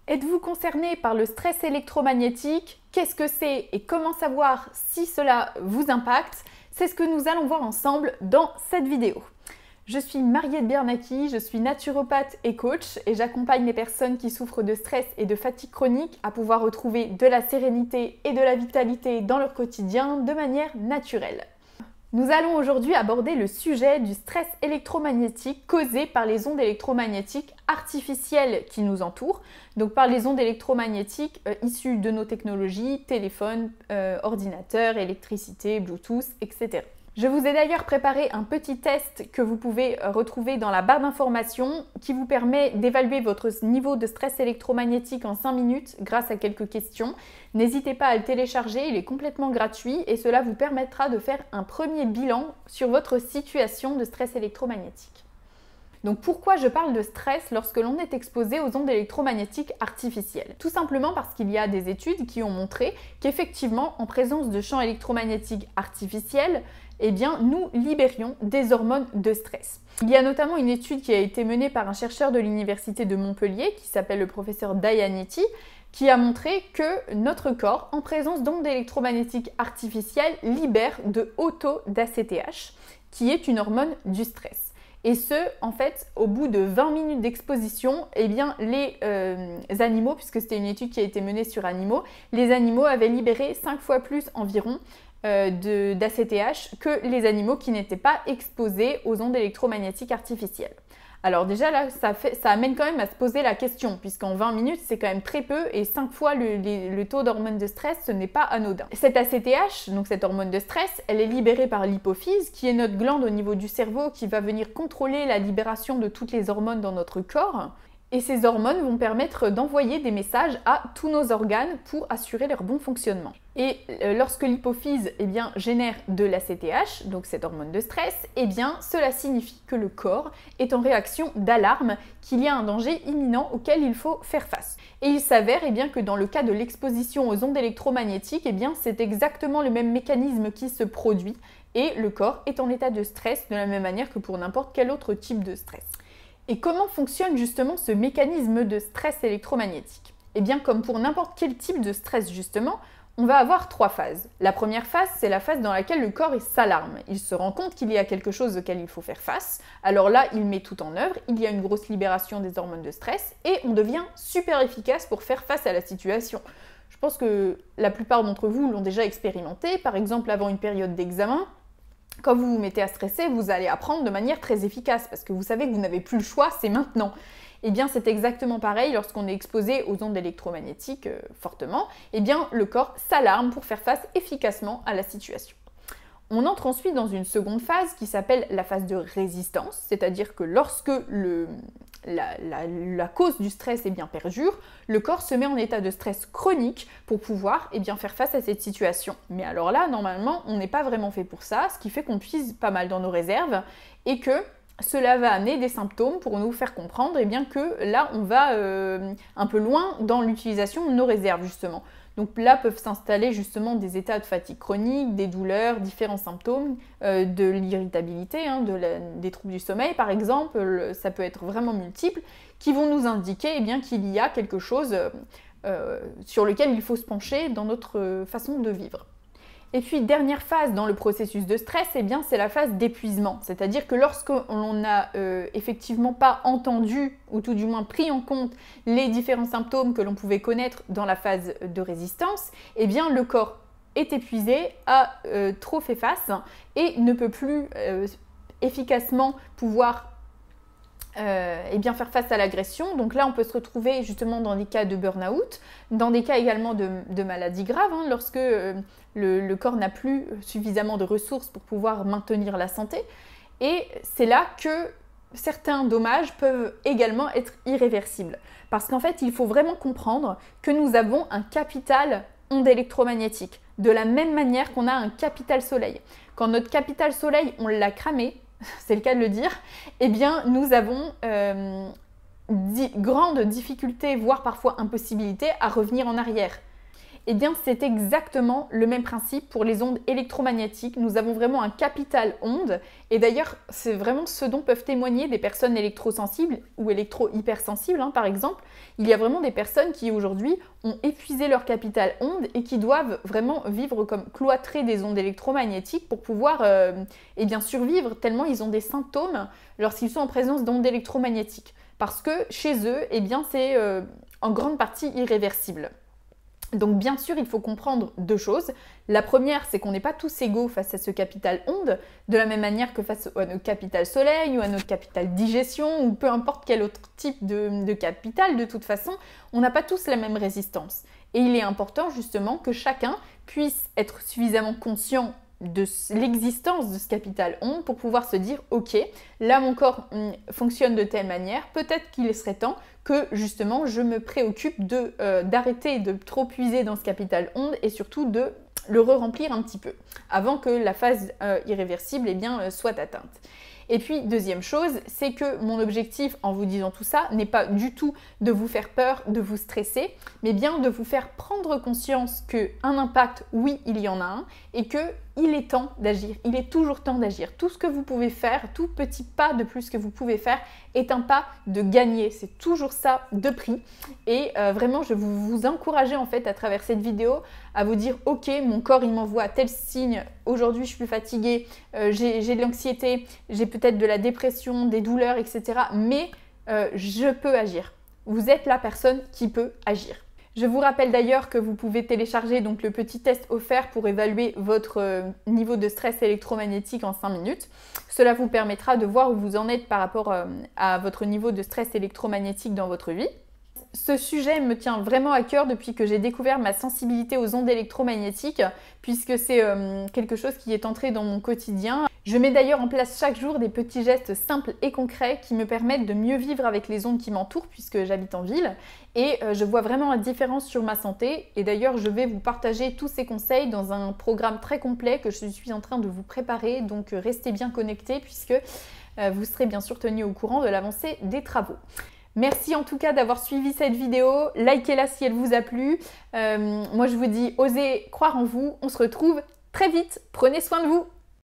Êtes-vous concerné par le stress électromagnétique? Qu'est-ce que c'est et comment savoir si cela vous impacte? C'est ce que nous allons voir ensemble dans cette vidéo. Je suis Mariette Biernacki, je suis naturopathe et coach et j'accompagne les personnes qui souffrent de stress et de fatigue chronique à pouvoir retrouver de la sérénité et de la vitalité dans leur quotidien de manière naturelle. Nous allons aujourd'hui aborder le sujet du stress électromagnétique causé par les ondes électromagnétiques artificielles qui nous entourent, donc par les ondes électromagnétiques issues de nos technologies, téléphones, ordinateurs, électricité, Bluetooth, etc. Je vous ai d'ailleurs préparé un petit test que vous pouvez retrouver dans la barre d'informations qui vous permet d'évaluer votre niveau de stress électromagnétique en 5 minutes grâce à quelques questions. N'hésitez pas à le télécharger, il est complètement gratuit et cela vous permettra de faire un premier bilan sur votre situation de stress électromagnétique. Donc pourquoi je parle de stress lorsque l'on est exposé aux ondes électromagnétiques artificielles? Tout simplement parce qu'il y a des études qui ont montré qu'effectivement, en présence de champs électromagnétiques artificiels, nous libérions des hormones de stress. Il y a notamment une étude qui a été menée par un chercheur de l'université de Montpellier qui s'appelle le professeur Daihaniti, qui a montré que notre corps, en présence d'ondes électromagnétiques artificielles, libère de haut taux d'ACTH, qui est une hormone du stress. Et ce, en fait, au bout de 20 minutes d'exposition, les animaux, puisque c'était une étude qui a été menée sur animaux, les animaux avaient libéré 5 fois plus environ d'ACTH que les animaux qui n'étaient pas exposés aux ondes électromagnétiques artificielles. Alors déjà là, ça amène quand même à se poser la question, puisqu'en 20 minutes, c'est quand même très peu et 5 fois le taux d'hormone de stress, ce n'est pas anodin. Cette ACTH, donc cette hormone de stress, elle est libérée par l'hypophyse, qui est notre glande au niveau du cerveau qui va venir contrôler la libération de toutes les hormones dans notre corps. Et ces hormones vont permettre d'envoyer des messages à tous nos organes pour assurer leur bon fonctionnement. Et lorsque l'hypophyse génère de l'ACTH, donc cette hormone de stress, cela signifie que le corps est en réaction d'alarme, qu'il y a un danger imminent auquel il faut faire face. Et il s'avère que dans le cas de l'exposition aux ondes électromagnétiques, c'est exactement le même mécanisme qui se produit et le corps est en état de stress de la même manière que pour n'importe quel autre type de stress. Et comment fonctionne justement ce mécanisme de stress électromagnétique? Comme pour n'importe quel type de stress justement, on va avoir 3 phases. La première phase, c'est la phase dans laquelle le corps s'alarme. Il se rend compte qu'il y a quelque chose auquel il faut faire face. Alors là, il met tout en œuvre, il y a une grosse libération des hormones de stress et on devient super efficace pour faire face à la situation. Je pense que la plupart d'entre vous l'ont déjà expérimenté, par exemple avant une période d'examen. Quand vous vous mettez à stresser, vous allez apprendre de manière très efficace parce que vous savez que vous n'avez plus le choix, c'est maintenant. C'est exactement pareil lorsqu'on est exposé aux ondes électromagnétiques fortement. Le corps s'alarme pour faire face efficacement à la situation. On entre ensuite dans une seconde phase qui s'appelle la phase de résistance, c'est-à-dire que lorsque la cause du stress perdure, le corps se met en état de stress chronique pour pouvoir faire face à cette situation. Mais alors là, normalement, on n'est pas vraiment fait pour ça, ce qui fait qu'on puise pas mal dans nos réserves et que cela va amener des symptômes pour nous faire comprendre que là, on va un peu loin dans l'utilisation de nos réserves justement. Donc là peuvent s'installer justement des états de fatigue chronique, des douleurs, différents symptômes, de l'irritabilité, des troubles du sommeil par exemple, ça peut être vraiment multiple, qui vont nous indiquer qu'il y a quelque chose sur lequel il faut se pencher dans notre façon de vivre. Et puis, dernière phase dans le processus de stress, c'est la phase d'épuisement. C'est-à-dire que lorsqu'on n'a effectivement pas entendu, ou tout du moins pris en compte, les différents symptômes que l'on pouvait connaître dans la phase de résistance, le corps est épuisé, a trop fait face et ne peut plus efficacement pouvoir faire face à l'agression. Donc là, on peut se retrouver justement dans des cas de burn-out, dans des cas également de maladies graves, lorsque le corps n'a plus suffisamment de ressources pour pouvoir maintenir la santé. Et c'est là que certains dommages peuvent également être irréversibles. Parce qu'en fait, il faut vraiment comprendre que nous avons un capital onde électromagnétique, de la même manière qu'on a un capital soleil. Quand notre capital soleil, on l'a cramé, c'est le cas de le dire, nous avons grande difficulté, voire parfois impossibilité à revenir en arrière. Eh bien, c'est exactement le même principe pour les ondes électromagnétiques. Nous avons vraiment un capital onde. Et d'ailleurs, c'est vraiment ce dont peuvent témoigner des personnes électrosensibles ou électro-hypersensibles, par exemple. Il y a vraiment des personnes qui aujourd'hui ont épuisé leur capital onde et qui doivent vraiment vivre comme cloîtrés des ondes électromagnétiques pour pouvoir survivre, tellement ils ont des symptômes lorsqu'ils sont en présence d'ondes électromagnétiques. Parce que chez eux, c'est en grande partie irréversible. Donc bien sûr, il faut comprendre deux choses. La première, c'est qu'on n'est pas tous égaux face à ce capital onde, de la même manière que face à notre capital soleil ou à notre capital digestion ou peu importe quel autre type de capital, de toute façon, on n'a pas tous la même résistance. Et il est important justement que chacun puisse être suffisamment conscient de l'existence de ce capital onde pour pouvoir se dire ok, là mon corps fonctionne de telle manière, peut-être qu'il serait temps que justement je me préoccupe d'arrêter de trop puiser dans ce capital onde et surtout de le re-remplir un petit peu avant que la phase irréversible soit atteinte. Et puis, deuxième chose, c'est que mon objectif en vous disant tout ça n'est pas du tout de vous faire peur, de vous stresser, mais bien de vous faire prendre conscience qu'un impact, oui, il y en a un, et qu'il est temps d'agir, il est toujours temps d'agir. Tout ce que vous pouvez faire, tout petit pas de plus que vous pouvez faire est un pas de gagner, c'est toujours ça de prix. Et vraiment, je vais vous encourager en fait à travers cette vidéo à vous dire ok, mon corps il m'envoie tel signe, aujourd'hui je suis fatiguée, j'ai de l'anxiété, j'ai peut-être de la dépression, des douleurs, etc. Mais je peux agir. Vous êtes la personne qui peut agir. Je vous rappelle d'ailleurs que vous pouvez télécharger donc le petit test offert pour évaluer votre niveau de stress électromagnétique en 5 minutes. Cela vous permettra de voir où vous en êtes par rapport à votre niveau de stress électromagnétique dans votre vie. Ce sujet me tient vraiment à cœur depuis que j'ai découvert ma sensibilité aux ondes électromagnétiques, puisque c'est quelque chose qui est entré dans mon quotidien. Je mets d'ailleurs en place chaque jour des petits gestes simples et concrets qui me permettent de mieux vivre avec les ondes qui m'entourent, puisque j'habite en ville. Et je vois vraiment la différence sur ma santé. Et d'ailleurs, je vais vous partager tous ces conseils dans un programme très complet que je suis en train de vous préparer. Donc restez bien connectés, puisque vous serez bien sûr tenus au courant de l'avancée des travaux. Merci en tout cas d'avoir suivi cette vidéo, likez-la si elle vous a plu. Moi je vous dis, osez croire en vous, on se retrouve très vite, prenez soin de vous.